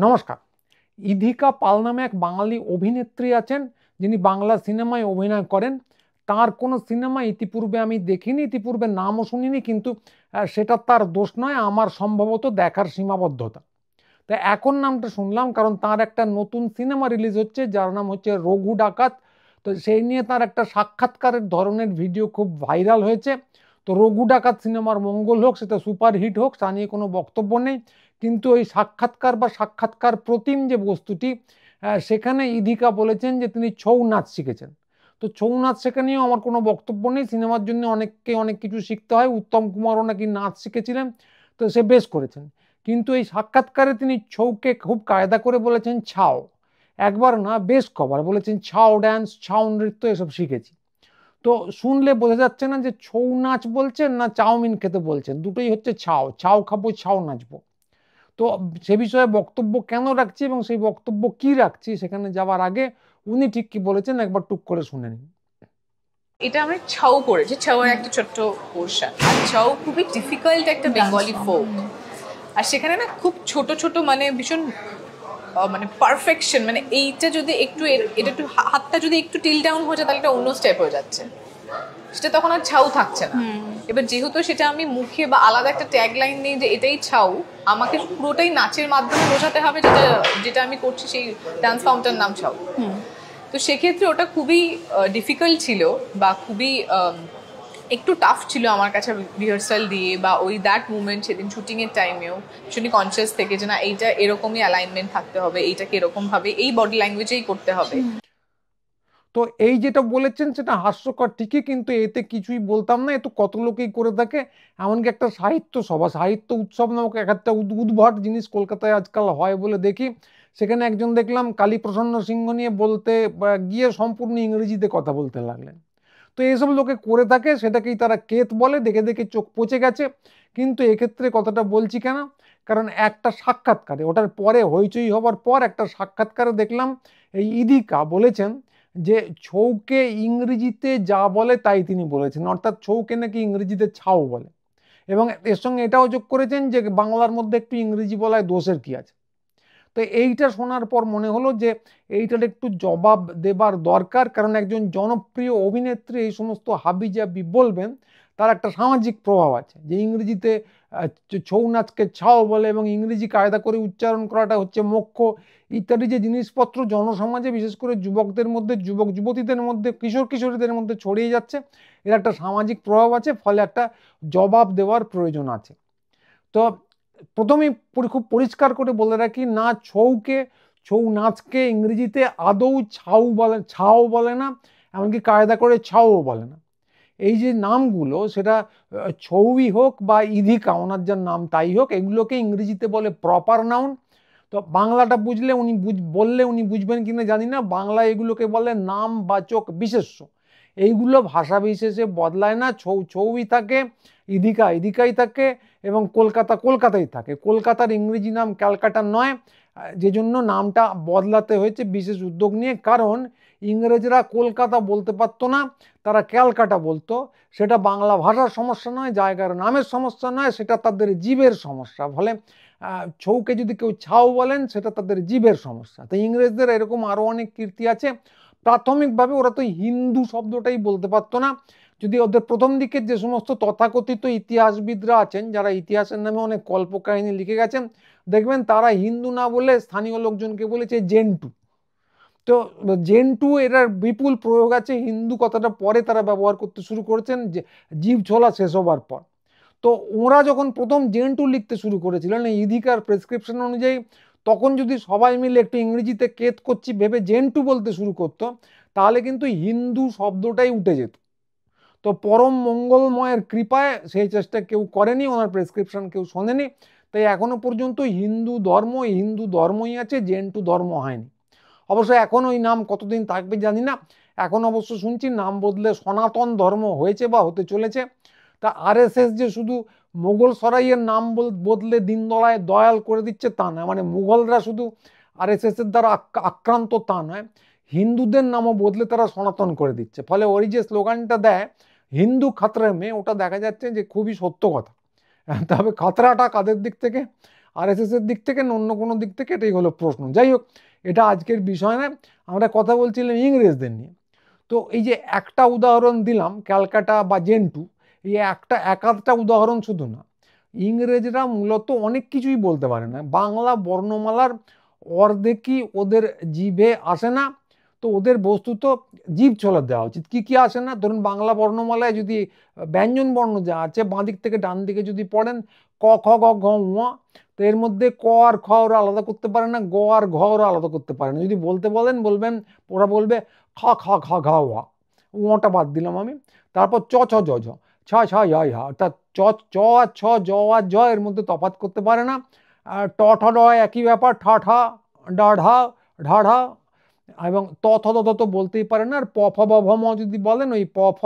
নমস্কার। ইধিকা পাল নামে এক বাঙালি অভিনেত্রী আছেন যিনি বাংলা সিনেমায় অভিনয় করেন। তার কোনো সিনেমা ইতিপূর্বে আমি দেখিনি, ইতিপূর্বে নামও শুনিনি, কিন্তু সেটা তার দোষ নয়, আমার সম্ভবত দেখার সীমাবদ্ধতা। তা এখন নামটা শুনলাম কারণ তার একটা নতুন সিনেমা রিলিজ হচ্ছে যার নাম হচ্ছে রঘু ডাকাত। তো সেই নিয়ে তার একটা সাক্ষাৎকারের ধরনের ভিডিও খুব ভাইরাল হয়েছে। তো রঘু ডাকাত সিনেমার মঙ্গল হোক, সেটা সুপারহিট হোক, তা নিয়ে কোনো বক্তব্য নেই, কিন্তু ওই সাক্ষাৎকার বা সাক্ষাৎকার প্রতিম যে বস্তুটি, সেখানে ইধিকা বলেছেন যে তিনি ছৌ নাচ শিখেছেন। তো ছৌ নাচ শেখা নিয়েও আমার কোনো বক্তব্য নেই, সিনেমার জন্য অনেককে অনেক কিছু শিখতে হয়, উত্তম কুমারও নাকি নাচ শিখেছিলেন, তো সে বেশ করেছেন। কিন্তু এই সাক্ষাৎকারে তিনি ছৌকে খুব কায়দা করে বলেছেন ছাও, একবার না বেশ কবার বলেছেন ছাও ড্যান্স, ছাও নৃত্য এসব শিখেছি। তো শুনলে বোঝা যাচ্ছে না যে ছৌ নাচ বলছেন না চাউমিন খেতে বলছেন, দুটোই হচ্ছে ছাও, ছাও খাবো ছাও নাচবো। তো সে বিষয়ে বক্তব্য কেন রাখছি এবং সেই বক্তব্য কি রাখছি সেখানে যাওয়ার আগে উনি ঠিক কি বলেছেন একবার টুক করে শুনে নিন। এটা আমরা ছাউ করেছি, ছাউয়ের একটা ছোট্ট পোর্শন। আর ছাউ খুবই ডিফিকাল্ট একটা বেঙ্গলি ফোক, আর সেখানে না খুব ছোট ছোট মানে ভীষণ মানে পারফেকশন, মানে এইটা যদি একটু এটা একটু হাতটা যদি একটু টিল ডাউন হয়ে যায় তাহলে একটা অন্য স্টেপ হয়ে যাচ্ছে, সেটা তখন আর ছাউ থাকছে না। এবার যেহেতু সেটা আমি মুখে বা আলাদা একটা ট্যাগ লাইন নেই যে এটাই ছাউ, আমাকে পুরোটাই নাচের মাধ্যমে বোঝাতে হবে যেটা যেটা আমি করছি সেই ডান্স ফর্মটার নাম ছাউ। তো সেক্ষেত্রে ওটা খুবই ডিফিকাল্ট ছিল বা খুবই একটু টাফ ছিল আমার কাছে রিহার্সাল দিয়ে বা ওই দ্যাট মুভমেন্ট সেদিন শুটিংয়ের টাইমেও ভীষণই কনসিয়াস থেকে যে না এইটা এরকমই অ্যালাইনমেন্ট থাকতে হবে, এইটাকে এরকমভাবে এই বডি ল্যাঙ্গুয়েজেই করতে হবে। তো এই যেটা বলেছেন সেটা হাস্যকর ঠিকই, কিন্তু এতে কিছুই বলতাম না, এ তো কত লোকেই করে থাকে। এমনকি একটা সাহিত্য সভা, সাহিত্য উৎসব নামক একটা উদ্ভট জিনিস কলকাতায় আজকাল হয় বলে দেখি, সেখানে একজন দেখলাম কালীপ্রসন্ন সিংহ নিয়ে বলতে গিয়ে সম্পূর্ণ ইংরেজিতে কথা বলতে লাগলেন। তো এইসব লোকে করে থাকে, সেটাকেই তারা কেত বলে, দেখে দেখে চোখ পচে গেছে। কিন্তু এক্ষেত্রে কথাটা বলছি কেন, কারণ একটা সাক্ষাৎকারে, ওটার পরে হইচই হবার পর একটা সাক্ষাৎকারে দেখলাম এই ইদিকা বলেছেন যে ছৌকে ইংরেজিতে যা বলে তাই তিনি বলেছেন, অর্থাৎ ছৌকে নাকি ইংরেজিতে ছাও বলে, এবং এর সঙ্গে এটাও যোগ করেছেন যে বাংলার মধ্যে একটু ইংরেজি বলায় দোষের কি আছে। তো এইটা শোনার পর মনে হলো যে এইটার একটু জবাব দেবার দরকার, কারণ একজন জনপ্রিয় অভিনেত্রী এই সমস্ত হাবিজাবি বলবেন, তার একটা সামাজিক প্রভাব আছে। যে ইংরেজিতে ছৌ নাচকে ছাও বলে এবং ইংরেজি কায়দা করে উচ্চারণ করাটা হচ্ছে মোক্ষ, ইত্যাদি যে জিনিসপত্র জনসমাজে বিশেষ করে যুবকদের মধ্যে, যুবক যুবতীদের মধ্যে, কিশোর কিশোরীদের মধ্যে ছড়িয়ে যাচ্ছে, এর একটা সামাজিক প্রভাব আছে, ফলে একটা জবাব দেওয়ার প্রয়োজন আছে। তো প্রথমেই খুব পরিষ্কার করে বলে রাখি, না ছৌকে, ছৌ নাচকে ইংরেজিতে আদৌ ছাও বলে না, এমনকি কায়দা করে ছাও বলে না। এই যে নামগুলো, সেটা ছৌই হোক বা ইধিকা ওনার যার নাম তাই হোক, এগুলোকে ইংরেজিতে বলে প্রপার নাউন। তো বাংলাটা বুঝলে উনি বললে উনি বুঝবেন কিনা জানি না, বাংলায় এগুলোকে বলে নামবাচক বিশেষ্য। এইগুলো ভাষা বিশেষে বদলায় না, ছৌ ছৌই থাকে, ইধিকা ইধিকাই থাকে, এবং কলকাতা কলকাতাই থাকে। কলকাতার ইংরেজি নাম ক্যালকাটা নয়, যে জন্য নামটা বদলাতে হয়েছে বিশেষ উদ্যোগ নিয়ে, কারণ ইংরেজরা কলকাতা বলতে পারতো না, তারা ক্যালকাটা বলতো। সেটা বাংলা ভাষার সমস্যা নয়, জায়গার নামের সমস্যা নয়, সেটা তাদের জীবের সমস্যা। ফলে ছৌকে যদি কেউ ছাও বলেন সেটা তাদের জীবের সমস্যা। তো ইংরেজদের এরকম আরো অনেক কীর্তি আছে। প্রাথমিকভাবে ওরা তো হিন্দু শব্দটাই বলতে পারতো না। যদি ওদের প্রথম দিকের যে সমস্ত তথাকথিত ইতিহাসবিদরা আছেন, যারা ইতিহাসের নামে অনেক কল্পকাহিনী লিখে গেছেন, দেখবেন তারা হিন্দু না বলে স্থানীয় লোকজনকে বলেছে জেন্টু। তো জেন্টু এটার বিপুল প্রয়োগ আছে, হিন্দু কথাটা পরে তারা ব্যবহার করতে শুরু করেছেন জীব ছোলা শেষ হবার পর। তো ওরা যখন প্রথম জেন্টু লিখতে শুরু করেছিলেন এই ইধিকার প্রেসক্রিপশন অনুযায়ী, তখন যদি সবাই মিলে একটু ইংরেজিতে কেত করছি ভেবে জেন্টু বলতে শুরু করতো, তাহলে কিন্তু হিন্দু শব্দটাই উঠে যেত। তো পরম মঙ্গলময়ের কৃপায় সেই চেষ্টা কেউ করেনি, ওনার প্রেসক্রিপশন কেউ শোনেনি, তাই এখনো পর্যন্ত হিন্দু ধর্মই আছে, জেন্টু ধর্ম হয়নি। অবশ্য এখন ওই নাম কতদিন থাকবে জানি না, এখন অবশ্য শুনছি নাম বদলে সনাতন ধর্ম হয়েছে বা হতে চলেছে। তা আরএসএস যে শুধু মোগল সরাইয়ের নাম বদলে দিনদয়াল দয়াল করে দিচ্ছে তা নয়, মানে মুঘলরা শুধু আরএসএস এর দ্বারা আক্রান্ত তা নয়, হিন্দুদের নামও বদলে তারা সনাতন করে দিচ্ছে। ফলে ওই যে স্লোগানটা দেয় হিন্দু খাতরে মে, ওটা দেখা যাচ্ছে যে খুবই সত্য কথা। তবে খাতরাটা কাদের দিক থেকে, আরএসএস এর দিক থেকে না অন্য কোনো দিক থেকে, এটাই হলো প্রশ্ন। যাই হোক, এটা আজকের বিষয় না, আমরা কথা বলছিলাম ইংরেজদের নিয়ে। তো এই যে একটা উদাহরণ দিলাম ক্যালকাটা বা জেন্টু, এই এক আধটা উদাহরণ শুধু না, ইংরেজরা মূলত অনেক কিছুই বলতে পারে না। বাংলা বর্ণমালার অর্ধেকই ওদের জিভে আসে না। তো ওদের বস্তুত জিভ ছোলা দেওয়া উচিত। কি কি আসে না, ধরুন বাংলা বর্ণমালায় যদি ব্যঞ্জন বর্ণ যা আছে বাঁ দিক থেকে ডান দিকে যদি পড়েন, ক খ গ ঘ ঙ, তো এর মধ্যে ক আর খ ওরা আলাদা করতে পারে না, গ আর ঘ ওরা আলাদা করতে পারে না। যদি বলতে বলেন বলবেন, ওরা বলবে খ খ খ ঘ ওয়া, ওটা বাদ দিলাম আমি। তারপর চ ছ জ ঝ, ছ ছ য় হা, অর্থাৎ চ চ আর ছ, জ আর জ এর মধ্যে তফাৎ করতে পারে না। আর ট ঠ ড একই ব্যাপার, ঠা ঠা ডা ঢা ঢা ঢা, এবং ত থ দ তো বলতেই পারে না। আর প ফ ব ভ ম যদি বলেন, ওই প ফ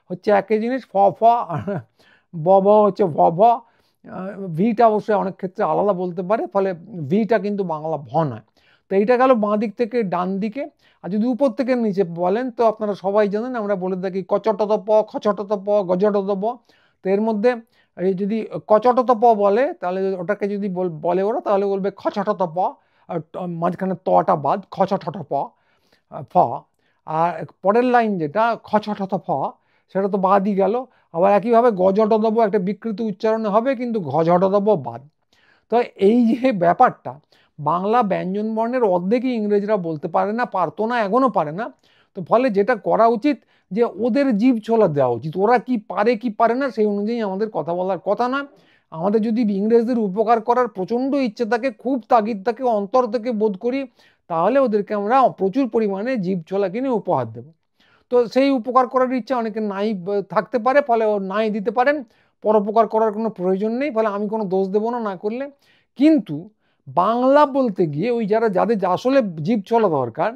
হচ্ছে একই জিনিস, ফ ফ, ব ব হচ্ছে ভ ভ। ভিটা অবশ্যই অনেক ক্ষেত্রে আলাদা বলতে পারে, ফলে ভিটা কিন্তু বাংলা ভ নয়। তো এইটা গেল বাঁ দিক থেকে ডান দিকে। আর যদি উপর থেকে নিচে বলেন, তো আপনারা সবাই জানেন আমরা বলে থাকি কচটত প, খচটত প, গজটত প। তো এর মধ্যে এই যদি কচটত প বলে, তাহলে ওটাকে যদি বলে ওরা, তাহলে বলবে খচটত প, আর মাঝখানে তটা বাদ, খচটত প ফ। আর পরের লাইন যেটা খচটত ফ, সেটা তো বাদই গেল। আবার একইভাবে গজটতব একটা বিকৃত উচ্চারণে হবে, কিন্তু ঘজটতব বাদ। তো এই যে ব্যাপারটা, বাংলা ব্যঞ্জন বর্ণের অর্ধেকই ইংরেজরা বলতে পারে না, পারতো না, এখনো পারে না। তো ফলে যেটা করা উচিত, যে ওদের জিভ ছোলা দেওয়া উচিত। ওরা কি পারে কি পারে না সেই অনুযায়ী আমাদের কথা বলার কথা না। আমাদের যদি ইংরেজদের উপকার করার প্রচণ্ড ইচ্ছে থাকে, খুব তাগিদ থাকে, অন্তর থেকে বোধ করি, তাহলে ওদেরকে আমরা প্রচুর পরিমাণে জিভ ছোলা কিনে উপহার দেব। তো সেই উপকার করার ইচ্ছা অনেকে নাই থাকতে পারে, ফলে ও নাই দিতে পারেন। পরোপকার করার কোনো প্রয়োজন নেই, ফলে আমি কোনো দোষ দেবো না না করলে। কিন্তু বাংলা বলতে গিয়ে ওই যাদের আসলে জীব চলা দরকার,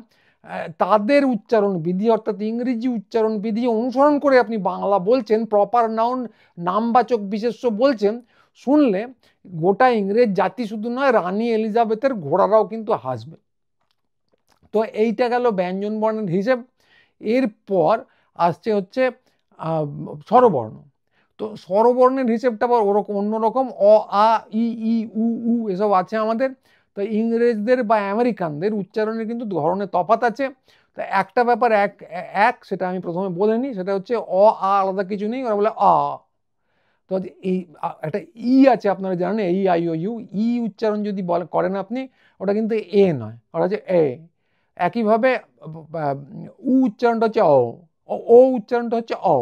তাদের উচ্চারণ বিধি, অর্থাৎ ইংরেজি উচ্চারণ বিধি অনুসরণ করে আপনি বাংলা বলছেন, প্রপার নাউন নামবাচক বিশেষ্য বলছেন, শুনলে গোটা ইংরেজ জাতি শুধু নয়, রানী এলিজাবেথের ঘোড়ারাও কিন্তু হাসবে। তো এইটা গেল ব্যঞ্জন বর্ণের হিসেব। এরপর আসছে হচ্ছে স্বরবর্ণ। তো স্বরবর্ণের হিসেবটা আবার ওরকম অন্যরকম, অ আ ই ই উ উ এসব আছে আমাদের। তো ইংরেজদের বা আমেরিকানদের উচ্চারণের কিন্তু ধরনের তফাৎ আছে। তো একটা ব্যাপার এক সেটা আমি প্রথমে বলে নিই, সেটা হচ্ছে অ আ আলাদা কিছু নেই, ওরা বলে আ। তো এই একটা ই আছে, আপনারা জানেন, এই আই ও ইউ, ই উচ্চারণ যদি করেন আপনি, ওটা কিন্তু এ নয়, ওটা হচ্ছে এ। একইভাবে উ উচ্চারণটা হচ্ছে অ, ও উচ্চারণটা হচ্ছে অ।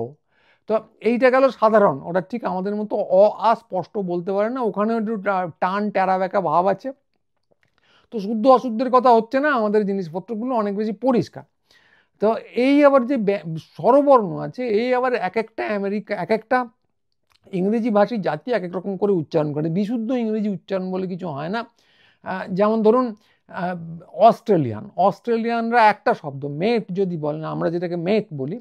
তো এইটা গেল সাধারণ, ওটা ঠিক আমাদের মতো অ আ স্পষ্ট বলতে পারে না, ওখানে একটু টান টেরা বেঁকা ভাব আছে। তো শুদ্ধ অশুদ্ধের কথা হচ্ছে না, আমাদের জিনিসপত্রগুলো অনেক বেশি পরিষ্কার। তো এই আবার যে স্বরবর্ণ আছে, এই আবার এক একটা ইংরেজি ভাষী জাতি এক এক রকম করে উচ্চারণ করে। বিশুদ্ধ ইংরেজি উচ্চারণ বলে কিছু হয় না। যেমন ধরুন অস্ট্রেলিয়ানরা একটা শব্দ মেট যদি বলেন, আমরা যেটাকে মেট বলি,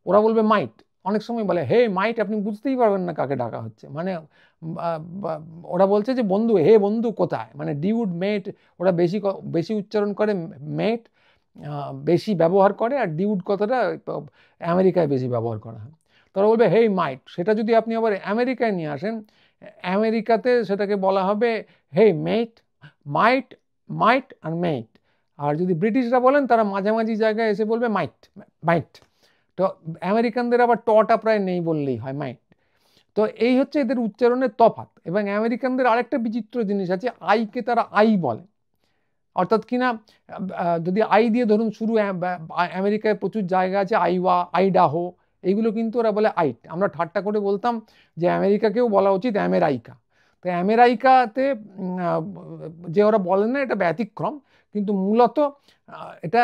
ওরা বলবে মাইট। অনেক সময় বলে হে মাইট, আপনি বুঝতেই পারবেন না কাকে ডাকা হচ্ছে। মানে ওরা বলছে যে বন্ধু, হে বন্ধু কোথায়, মানে ডিউড মেট। ওরা বেশি উচ্চারণ করে মেট, বেশি ব্যবহার করে। আর ডিউড কথাটা আমেরিকায় বেশি ব্যবহার করা হয়। তারা বলবে হেই মাইট। সেটা যদি আপনি আবার আমেরিকায় নিয়ে আসেন, আমেরিকাতে সেটাকে বলা হবে হে মেট, মাইট, মাইট আর মেট। আর যদি ব্রিটিশরা বলেন, তারা মাঝামাঝি জায়গায় এসে বলবে মাইট, মাইট। তো আমেরিকানদের আবার টটা প্রায় নেই বললেই হয়, মাইট। তো এই হচ্ছে এদের উচ্চারণের তফাৎ। এবং আমেরিকানদের আরেকটা বিচিত্র জিনিস আছে, আইকে তারা আই বলে। অর্থাৎ কিনা যদি আই দিয়ে ধরুন শুরু, আমেরিকায় প্রচুর জায়গা আছে, আইওয়া, আইডাহো, এইগুলো কিন্তু ওরা বলে আইট। আমরা ঠাট্টা করে বলতাম যে আমেরিকাকেও বলা উচিত আমেরাইকা। তো আমেরাইকাতে যে ওরা বলেন না, এটা ব্যতিক্রম, কিন্তু মূলত এটা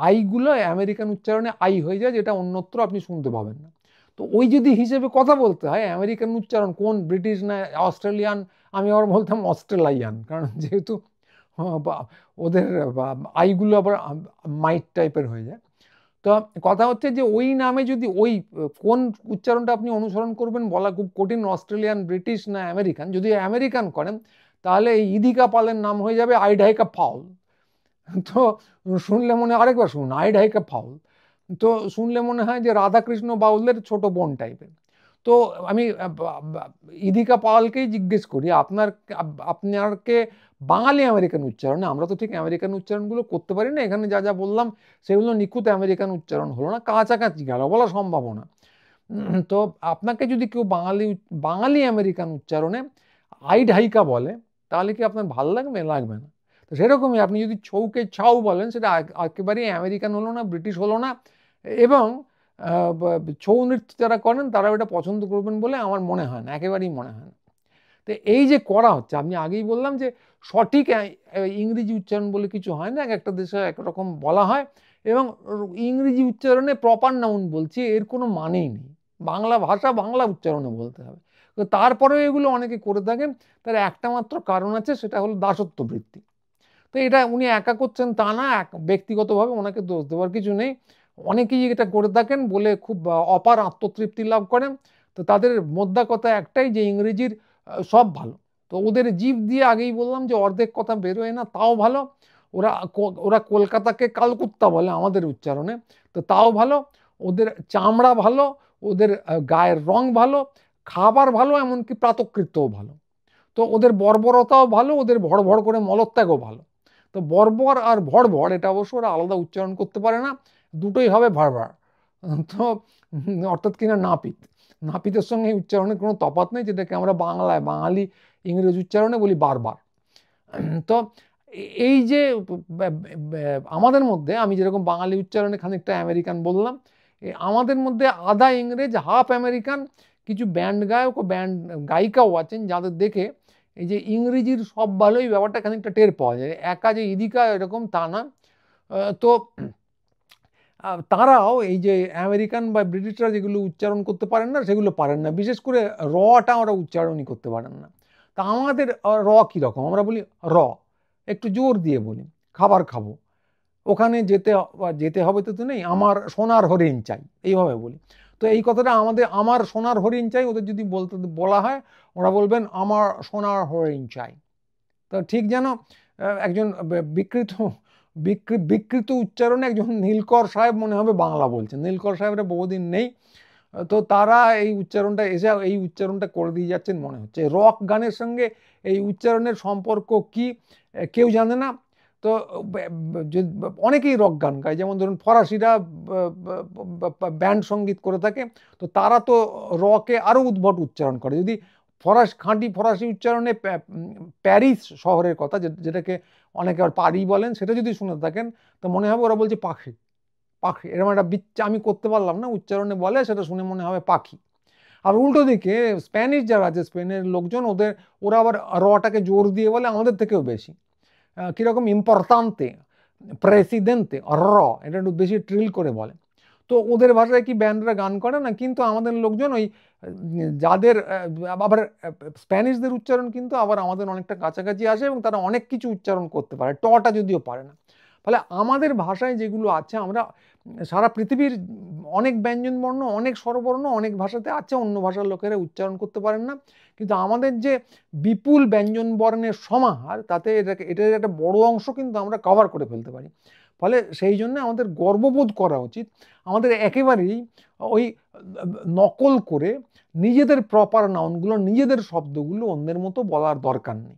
আইগুলো আমেরিকান উচ্চারণে আই হয়ে যায়, যেটা অন্যত্র আপনি শুনতে পাবেন না। তো ওই যদি হিসেবে কথা বলতে হয়, আমেরিকান উচ্চারণ কোন, ব্রিটিশ না অস্ট্রেলিয়ান, আমি আবার বলতাম অস্ট্রেলাইয়ান, কারণ যেহেতু ওদের আইগুলো আবার মাইট টাইপের হয়ে যায়। তো কথা হচ্ছে যে ওই নামে যদি ওই কোন উচ্চারণটা আপনি অনুসরণ করবেন বলা খুব কঠিন, অস্ট্রেলিয়ান, ব্রিটিশ না আমেরিকান। যদি আমেরিকান করেন, তাহলে এই ইদিকা পালের নাম হয়ে যাবে আইডাইকা ফাউল। তো শুনলে মনে, আরেকবার শুনুন, আইডাইকা ফাউল। তো শুনলে মনে হয় যে রাধাকৃষ্ণ বাউলের ছোট বোন টাইপের। তো আমি ইদিকা পালকেই জিজ্ঞেস করি, আপনারকে বাঙালি আমেরিকান উচ্চারণে, আমরা তো ঠিক আমেরিকান উচ্চারণগুলো করতে পারি না, এখানে যা যা বললাম সেগুলো নিখুঁত আমেরিকান উচ্চারণ হলো না, কাছাকাছি গেল বলা সম্ভাবনা। তো আপনাকে যদি কেউ বাঙালি আমেরিকান উচ্চারণে আইড হাইকা বলে, তাহলে কি আপনার ভালো লাগবে? লাগবে না। তো সেরকমই আপনি যদি ছৌকে ছাউ বলেন, সেটা একেবারেই আমেরিকান হলো না, ব্রিটিশ হলো না, এবং ছৌ নৃত্য যারা করেন তারা এটা পছন্দ করবেন বলে আমার মনে হয় না, একেবারেই মনে হয় না। তো এই যে করা হচ্ছে, আমি আগেই বললাম যে সঠিক ইংরেজি উচ্চারণ বলে কিছু হয় না, এক একটা দেশে একরকম বলা হয়, এবং ইংরেজি উচ্চারণে প্রপার নাউন বলছি এর কোনো মানেই নেই, বাংলা ভাষা বাংলা উচ্চারণে বলতে হবে। তো তারপরেও এগুলো অনেকে করে থাকেন, তার একটা মাত্র কারণ আছে, সেটা হলো দাসত্ব বৃত্তি। তো এটা উনি একা করছেন তা না, ব্যক্তিগতভাবে ওনাকে দোষ দেওয়ার কিছু নেই, অনেকেই এটা করে থাকেন বলে খুব অপার আত্মতৃপ্তি লাভ করেন। তো তাদের মোদ্দা কথা একটাই, যে ইংরেজির সব ভালো। তো ওদের জিভ দিয়ে আগেই বললাম যে অর্ধেক কথা বেরোয় না, তাও ভালো। ওরা ওরা কলকাতাকে কালকুত্তা বলে আমাদের উচ্চারণে, তো তাও ভালো। ওদের চামড়া ভালো, ওদের গায়ের রং ভালো, খাবার ভালো, এমনকি প্রাতকৃত্যও ভালো। তো ওদের বর্বরতাও ভালো, ওদের ভড় করে মলত্যাগও ভালো। তো বর্বর আর ভড় এটা অবশ্য ওরা আলাদা উচ্চারণ করতে পারে না, দুটোই হবে ভাড়। তো অর্থাৎ কিনা নাপিত, নাপিতের সঙ্গে এই উচ্চারণের কোনো তফাৎ নেই, যেটাকে আমরা বাঙালি ইংরেজি উচ্চারণে বলি বারবার। তো এই যে আমাদের মধ্যে, আমি যেরকম বাঙালি উচ্চারণে খানিকটা আমেরিকান বললাম, আমাদের মধ্যে আধা ইংরেজ হাফ আমেরিকান কিছু ব্যান্ড গায়ক ও ব্যান্ড গায়িকাও আছেন, যাদের দেখে এই যে ইংরেজির সব ভালোই ব্যাপারটা খানিকটা টের পাওয়া যায়। একা যে ইদিকা এরকম তা না। তো তারাও এই যে আমেরিকান বা ব্রিটিশরা যেগুলো উচ্চারণ করতে পারেন না, সেগুলো পারেন না, বিশেষ করে রটা ওরা উচ্চারণই করতে পারেন না। তা আমাদের র কীরকম, আমরা বলি র, একটু জোর দিয়ে বলি, খাবার খাবো, ওখানে যেতে যেতে হবে তো নেই, আমার সোনার হরিণ চাই, এইভাবে বলি। তো এই কথাটা আমার সোনার হরিণ চাই, ওদের যদি বলা হয়, ওরা বলবেন আমার সোনার হরিণ চাই। তো ঠিক যেন একজন বিকৃত উচ্চারণে একজন নীলকর সাহেব মনে হবে বাংলা বলছেন। নীলকর সাহেবরা বহুদিন নেই, তো তারা এই উচ্চারণটা এসে এই উচ্চারণটা করে দিয়ে যাচ্ছেন মনে হচ্ছে। রক গানের সঙ্গে এই উচ্চারণের সম্পর্ক কি কেউ জানে না। তো অনেকেই রক গান গায়, যেমন ধরুন ফরাসিরা ব্যান্ড সঙ্গীত করে থাকে, তো তারা তো রকে আরও উদ্ভট উচ্চারণ করে। যদি খাঁটি ফরাসি উচ্চারণে প্যারিস শহরের কথা, যেটাকে অনেকে আবার পারি বলেন, সেটা যদি শুনে থাকেন, তো মনে হবে ওরা বলছে পাখি পাখি, এরকম একটা আমি করতে পারলাম না, উচ্চারণে বলে, সেটা শুনে মনে হবে পাখি। আর উল্টো দিকে স্প্যানিশ যারা আছে, স্পেনের লোকজন, ওরা আবার রটাকে জোর দিয়ে বলে আমাদের থেকেও বেশি। কীরকম ইম্পর্তান্তে, প্রেসিডেন্তে, এটা একটু বেশি ট্রিল করে বলে। তো ওদের ভাষায় কি ব্যান্ডরা গান করে না, কিন্তু আমাদের লোকজন ওই যাদের আবার স্প্যানিশদের উচ্চারণ কিন্তু আবার আমাদের অনেকটা কাছাকাছি আসে, এবং তারা অনেক কিছু উচ্চারণ করতে পারে, টটা যদিও পারে না। ফলে আমাদের ভাষায় যেগুলো আছে, আমরা সারা পৃথিবীর অনেক ব্যঞ্জনবর্ণ, অনেক স্বরবর্ণ অনেক ভাষাতে আছে, অন্য ভাষার লোকেরা উচ্চারণ করতে পারেন না। কিন্তু আমাদের যে বিপুল ব্যঞ্জনবর্ণের সমাহার, তাতে এটার একটা বড় অংশ কিন্তু আমরা কভার করে ফেলতে পারি। ফলে সেই জন্য আমাদের গর্ববোধ করা উচিত। আমাদের একেবারেই ওই নকল করে নিজেদের প্রপার নাউনগুলো, নিজেদের শব্দগুলো অন্যের মতো বলার দরকার নেই।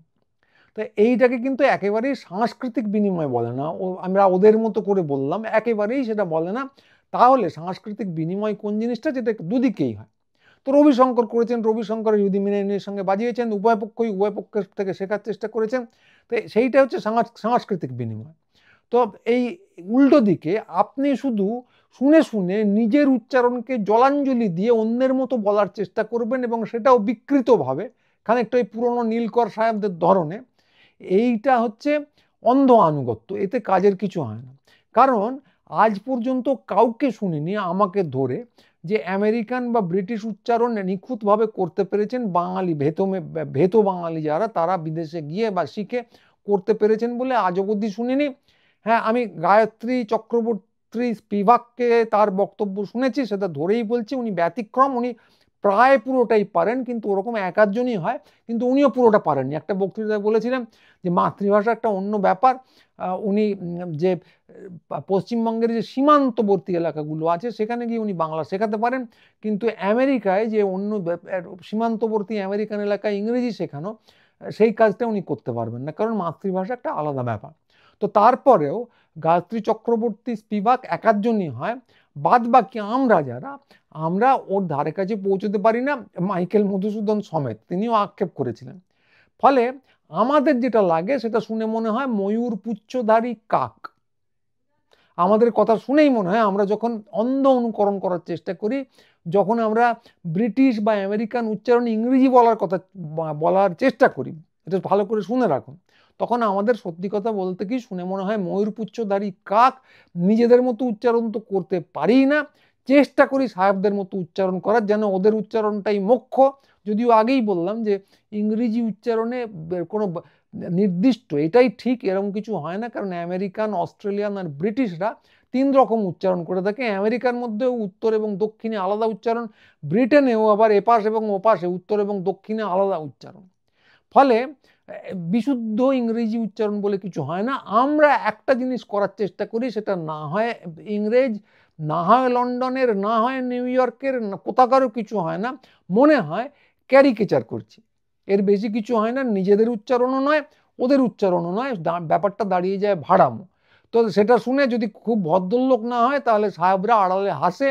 তো এইটাকে কিন্তু একেবারেই সাংস্কৃতিক বিনিময় বলে না, আমরা ওদের মতো করে বললাম, একেবারেই সেটা বলে না। তাহলে সাংস্কৃতিক বিনিময় কোন জিনিসটা, যেটা দুদিকেই হয়। তো রবিশঙ্কর করেছেন, রবিশঙ্কর ইহুদি মিনাইনের সঙ্গে বাজিয়েছেন, উভয় পক্ষের থেকে শেখার চেষ্টা করেছেন। তো সেইটা হচ্ছে সাংস্কৃতিক বিনিময়। তো এই উল্টো দিকে আপনি শুধু শুনে শুনে নিজের উচ্চারণকে জলাঞ্জলি দিয়ে অন্যের মতো বলার চেষ্টা করবেন, এবং সেটাও বিকৃতভাবে, খানিকটা ওই পুরনো নীলকর সাহেবদের ধরনে। এইটা হচ্ছে অন্ধ আনুগত্য, এতে কাজের কিছু হয় না। কারণ আজ পর্যন্ত কাউকে শুনিনি আমাকে ধরে যে আমেরিকান বা ব্রিটিশ উচ্চারণ নিখুঁতভাবে করতে পেরেছেন বাঙালি, ভেতো বাঙালি যারা, তারা বিদেশে গিয়ে বা শিখে করতে পেরেছেন বলে আজ অবধি শুনিনি। হ্যাঁ, আমি গায়ত্রী চক্রবর্তী স্পিভাককে তার বক্তব্য শুনেছি, সেটা ধরেই বলছি উনি ব্যতিক্রম। উনি প্রায় পুরোটাই পারেন, কিন্তু ওরকম এক আধজনই হয়, কিন্তু উনিও পুরোটা পারেননি। একটা বক্তৃতায় বলেছিলেন যে মাতৃভাষা একটা অন্য ব্যাপার। উনি যে পশ্চিমবঙ্গের যে সীমান্তবর্তী এলাকাগুলো আছে সেখানে গিয়ে উনি বাংলা শেখাতে পারেন, কিন্তু আমেরিকায় যে অন্য সীমান্তবর্তী আমেরিকান এলাকায় ইংরেজি শেখানো, সেই কাজটা উনি করতে পারবেন না, কারণ মাতৃভাষা একটা আলাদা ব্যাপার। তো তারপরেও গায়ত্রী চক্রবর্তী স্পিভাক এক আধজনই হয়, বাদ বাকি আমরা ওর ধারে কাছে পৌঁছতে পারি না, মাইকেল মধুসূদন সমেত তিনিও আক্ষেপ করেছিলেন। ফলে আমাদের যেটা লাগে সেটা শুনে মনে হয় ময়ূর পুচ্ছধারী কাক। আমাদের কথা শুনেই মনে হয় আমরা যখন অন্ধ অনুকরণ করার চেষ্টা করি, যখন আমরা ব্রিটিশ বা আমেরিকান উচ্চারণে ইংরেজি বলার চেষ্টা করি, এটা ভালো করে শুনে রাখুন, তখন আমাদের সত্যি কথা বলতে কি শুনে মনে হয় ময়ূর পুচ্ছধারী কাক। নিজেদের মতো উচ্চারণ তো করতে পারি না, চেষ্টা করি সাহেবদের মতো উচ্চারণ করার, যেন ওদের উচ্চারণটাই মুখ্য। যদিও আগেই বললাম যে ইংরেজি উচ্চারণে কোনো নির্দিষ্ট এটাই ঠিক এরকম কিছু হয় না, কারণ আমেরিকান, অস্ট্রেলিয়ান আর ব্রিটিশরা তিন রকম উচ্চারণ করে থাকে। আমেরিকার মধ্যেও উত্তর এবং দক্ষিণে আলাদা উচ্চারণ, ব্রিটেনেও আবার এপাশ এবং ওপাশে উত্তর এবং দক্ষিণে আলাদা উচ্চারণ। ফলে বিশুদ্ধ ইংরেজি উচ্চারণ বলে কিছু হয় না। আমরা একটা জিনিস করার চেষ্টা করি, সেটা না হয় ইংরেজ, না হয় লন্ডনের, না হয় নিউ ইয়র্কের, কোথাকারও কিছু হয় না, মনে হয় ক্যারিকেচার করছি, এর বেশি কিছু হয় না। নিজেদের উচ্চারণও নয়, ওদের উচ্চারণও নয়, ব্যাপারটা দাঁড়িয়ে যায় ভাড়ামো। তো সেটা শুনে যদি খুব ভদ্রলোক না হয় তাহলে সাহেবরা আড়ালে হাসে।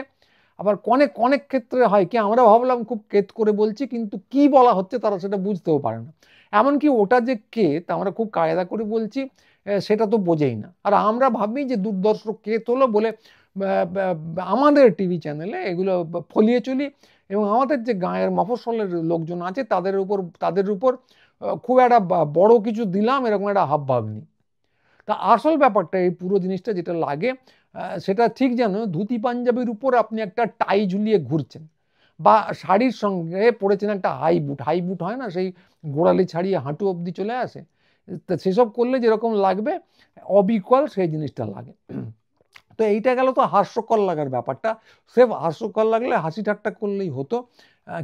আবার অনেক অনেক ক্ষেত্রে হয় কি, আমরা ভাবলাম খুব কেত করে বলছি, কিন্তু কি বলা হচ্ছে তারা সেটা বুঝতেও পারে না। এমনকি ওটা যে কেত আমরা খুব কায়দা করে বলছি সেটা তো বোঝেই না। আর আমরা ভাবি যে দুর্দর্শক কেত হলো বলে আমাদের টিভি চ্যানেলে এগুলো ফলিয়ে চলি, এবং আমাদের যে গাঁয়ের মফস্বলের লোকজন আছে তাদের উপর খুব একটা বড় কিছু দিলাম এরকম একটা হাবভাব নেই। তা আসল ব্যাপারটা এই পুরো জিনিসটা যেটা লাগে সেটা ঠিক যেন ধুতি পাঞ্জাবির উপর আপনি একটা টাই ঝুলিয়ে ঘুরছেন, বা শাড়ির সঙ্গে পরেছেন একটা হাই বুট হয় না, সেই গোড়ালি ছাড়িয়ে হাঁটু অবধি চলে আসে, তা সেসব করলে যেরকম লাগবে অবিকল সেই জিনিসটা লাগে। তো এইটা গেল তো হাস্যকর লাগার ব্যাপারটা, সেফ হাস্যকর লাগলে হাসি ঠাট্টা করলেই হতো,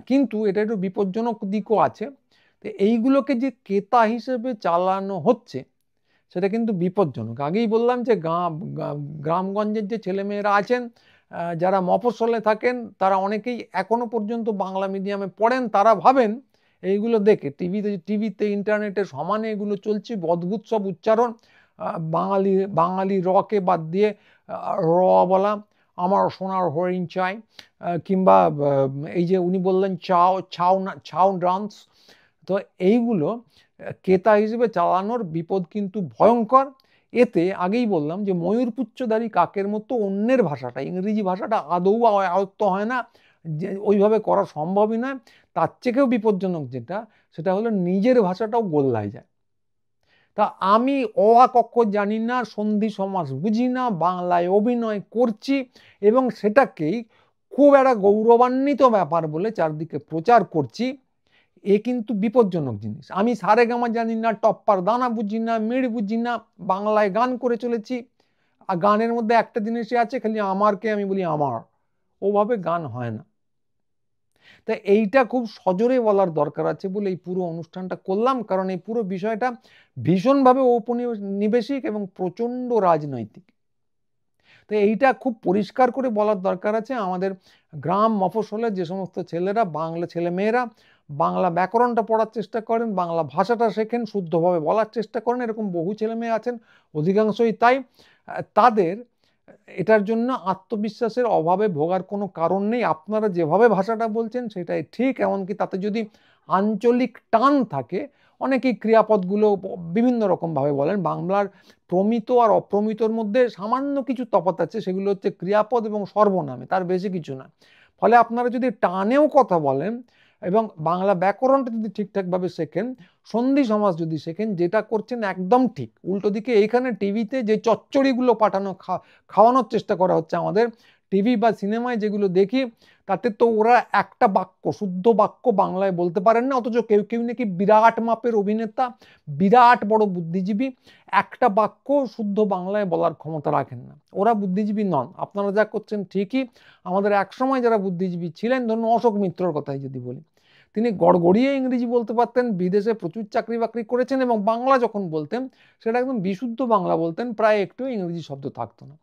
কিন্তু এটা একটু বিপজ্জনক দিকও আছে। তো এইগুলোকে যে ক্রেতা হিসেবে চালানো হচ্ছে সেটা কিন্তু বিপজ্জনক। আগেই বললাম যে গ্রামগঞ্জের যে ছেলেমেয়েরা আছেন, যারা মফস্বলে থাকেন, তারা অনেকেই এখনো পর্যন্ত বাংলা মিডিয়ামে পড়েন। তারা ভাবেন এইগুলো দেখে টিভিতে ইন্টারনেটে সমানে এগুলো চলছে, অদ্ভুত সব উচ্চারণ, বাঙালি রকে বাদ দিয়ে র বলা, আমার সোনার হরিণ চাই, কিংবা এই যে উনি বললেন ছাও ডান্স। তো এইগুলো ক্রেতা হিসেবে চালানোর বিপদ কিন্তু ভয়ঙ্কর। এতে আগেই বললাম যে ময়ূরপুচ্ছধারী কাকের মতো অন্যের ভাষাটা, ইংরেজি ভাষাটা আদৌ আয়ত্ত হয় না, যে ওইভাবে করা সম্ভবই নয়। তার থেকেও বিপজ্জনক যেটা, সেটা হলো নিজের ভাষাটাও গোল্লায় যায়। তা আমি অ আ ক খ জানি না, সন্ধি সমাস বুঝি না, বাংলায় অভিনয় করছি এবং সেটাকেই খুব একটা গৌরবান্বিত ব্যাপার বলে চারদিকে প্রচার করছি। এ কিন্তু বিপজ্জনক জিনিস। আমি সারেগামা জানি না, টপ্পার দানা বুঝি না, মিড় বুঝি না, বাংলায় গান করে চলেছি। আর গানের মধ্যে একটা জিনিসই আছে, খালি আমারকে আমি বলি আমার, ওভাবে গান হয় না। তা এইটা খুব সজোরে বলার দরকার আছে বলে এই পুরো অনুষ্ঠানটা করলাম, কারণ এই পুরো বিষয়টা ভীষণভাবে ঔপনিবেশিক এবং প্রচণ্ড রাজনৈতিক। তো এইটা খুব পরিষ্কার করে বলার দরকার আছে। আমাদের গ্রাম মফস্বলের যে সমস্ত ছেলেমেয়েরা বাংলা ব্যাকরণটা পড়ার চেষ্টা করেন, বাংলা ভাষাটা শেখেন, শুদ্ধভাবে বলার চেষ্টা করেন, এরকম বহু ছেলেমেয়ে আছেন, অধিকাংশই তাই, তাদের এটার জন্য আত্মবিশ্বাসের অভাবে ভোগার কোনো কারণ নেই। আপনারা যেভাবে ভাষাটা বলছেন সেটাই ঠিক, এমনকি তাতে যদি আঞ্চলিক টান থাকে, অনেকেই ক্রিয়াপদগুলো বিভিন্ন রকমভাবে বলেন। বাংলার প্রমিত আর অপ্রমিতর মধ্যে সামান্য কিছু তফাৎ আছে, সেগুলো হচ্ছে ক্রিয়াপদ এবং সর্বনামে, তার বেশি কিছু না। ফলে আপনারা যদি টানেও কথা বলেন এবং বাংলা ব্যাকরণটা যদি ঠিকঠাকভাবে শেখেন, সন্ধি সমাস যদি শেখেন, যেটা করছেন একদম ঠিক। উল্টো দিকে এইখানে টিভিতে যে চচ্চড়িগুলো খাওয়ানোর চেষ্টা করা হচ্ছে আমাদের, টিভি বা সিনেমায় যেগুলো দেখি তাতে তো ওরা একটা বাক্য, শুদ্ধ বাক্য বাংলায় বলতে পারেন না, অথচ কেউ কেউ নাকি বিরাট মাপের অভিনেতা, বিরাট বড় বুদ্ধিজীবী, একটা বাক্য শুদ্ধ বাংলায় বলার ক্ষমতা রাখেন না। ওরা বুদ্ধিজীবী নন। আপনারা যা করছেন ঠিকই, আমাদের একসময় যারা বুদ্ধিজীবী ছিলেন, ধরুন অশোক মিত্রর কথাই যদি বলি, তিনি গড়গড়িয়ে ইংরেজি বলতে পারতেন, বিদেশে প্রচুর চাকরি বাকরি করেছেন, এবং বাংলা যখন বলতেন সেটা একদম বিশুদ্ধ বাংলা বলতেন, প্রায় একটু ইংরেজি শব্দ থাকতো না।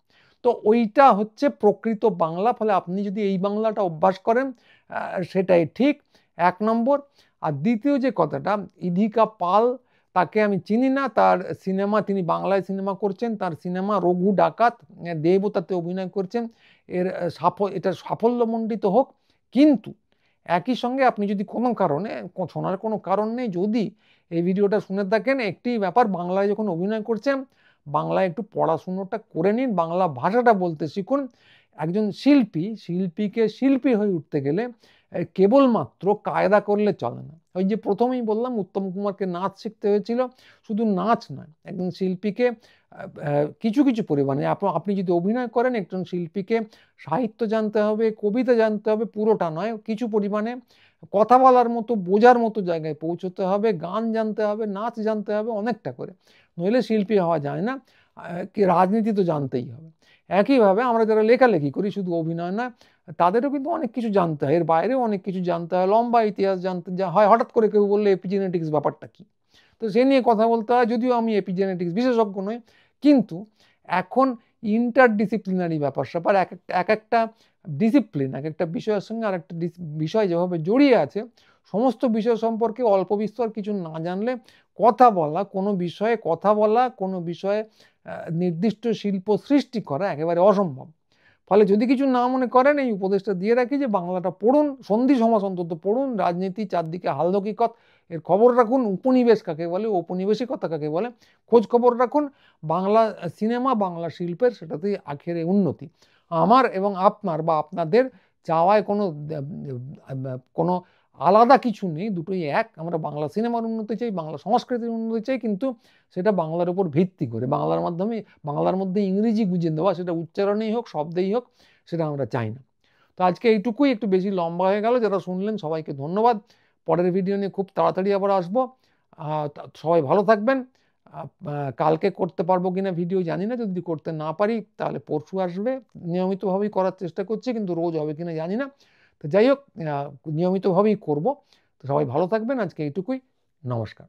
তো ওইটা হচ্ছে প্রকৃত বাংলা। ফলে আপনি যদি এই বাংলাটা অভ্যাস করেন সেটাই ঠিক, 1 নম্বর। আর দ্বিতীয় যে কথাটা, ইধিকা পাল, তাকে আমি চিনি না, তার সিনেমা, তিনি বাংলায় সিনেমা করছেন, তার সিনেমা রঘু ডাকাত, দেবতাতে অভিনয় করছেন, এটার সাফল্যমণ্ডিত হোক। কিন্তু একই সঙ্গে আপনি যদি কোনো কারণে, শোনার কোনো কারণ নেই, যদি এই ভিডিওটা শুনে থাকেন, একটি ব্যাপার, বাংলায় যখন অভিনয় করছেন বাংলায় একটু পড়াশুনোটা করে নিন, বাংলা ভাষাটা বলতে শিখুন। একজন শিল্পীকে শিল্পী হয়ে উঠতে গেলে কেবলমাত্র কায়দা করলে চলে না। ওই যে প্রথমেই বললাম, উত্তম কুমারকে নাচ শিখতে হয়েছিল, শুধু নাচ নয়, একজন শিল্পীকে কিছু কিছু পরিমাণে, আপনি যদি অভিনয় করেন, একজন শিল্পীকে সাহিত্য জানতে হবে, কবিতা জানতে হবে, পুরোটা নয়, কিছু পরিমাণে কথা বলার মতো, বোঝার মতো জায়গায় পৌঁছতে হবে, গান জানতে হবে, নাচ জানতে হবে, অনেকটা করে, নইলে শিল্পী হওয়া যায় না। রাজনীতি তো জানতেই হবে। একইভাবে আমরা যারা লেখালেখি করি, শুধু অভিনয় না, তাদেরও কিন্তু অনেক কিছু জানতে হয়, এর বাইরেও অনেক কিছু জানতে হয়, লম্বা ইতিহাস জানতে যা হয়। হঠাৎ করে কেউ বললে এপিজেনেটিক্স ব্যাপারটা কি, তো সে নিয়ে কথা বলতে হয়, যদিও আমি এপিজেনেটিক্স বিশেষজ্ঞ নই, কিন্তু এখন ইন্টারডিসিপ্লিনারি ব্যাপার স্যাপার, এক একটা ডিসিপ্লিন, এক একটা বিষয়ের সঙ্গে আর একটা বিষয় যেভাবে জড়িয়ে আছে, সমস্ত বিষয় সম্পর্কে অল্প বিস্তর কিছু না জানলে কথা বলা, কোনো বিষয়ে নির্দিষ্ট শিল্প সৃষ্টি করা একেবারে অসম্ভব। ফলে যদি কিছু না মনে করেন, এই উপদেশটা দিয়ে রাখি যে বাংলাটা পড়ুন, সন্ধি সমাস অন্তত পড়ুন, রাজনীতি, চারদিকে হালদকিকত এর খবর রাখুন, উপনিবেশ কাকে বলে, ঔপনিবেশিকতা কাকে বলে খোঁজ খবর রাখুন, বাংলা সিনেমা, বাংলা শিল্পের সেটাতেই আখেরে উন্নতি। আমার এবং আপনার বা আপনাদের চাওয়ায় কোনো আলাদা কিছু নেই, দুটোই এক। আমরা বাংলা সিনেমার উন্নতি চাই, বাংলা সংস্কৃতির উন্নতি চাই, কিন্তু সেটা বাংলার উপর ভিত্তি করে, বাংলার মাধ্যমে, বাংলার মধ্যে ইংরেজি গুঁজে দেওয়া, সেটা উচ্চারণেই হোক, শব্দেই হোক, সেটা আমরা চাই না। তো আজকে এইটুকুই, একটু বেশি লম্বা হয়ে গেল। যারা শুনলেন সবাইকে ধন্যবাদ। পরের ভিডিও নিয়ে খুব তাড়াতাড়ি আবার আসবো। সবাই ভালো থাকবেন। কালকে করতে পারবো কিনা ভিডিও জানি না, যদি করতে না পারি তাহলে পরশু আসবে। নিয়মিতভাবেই করার চেষ্টা করছি, কিন্তু রোজ হবে কিনা জানি না। তো যাই হোক, নিয়মিতভাবেই করব। তো সবাই ভালো থাকবেন। আজকে এইটুকুই, নমস্কার।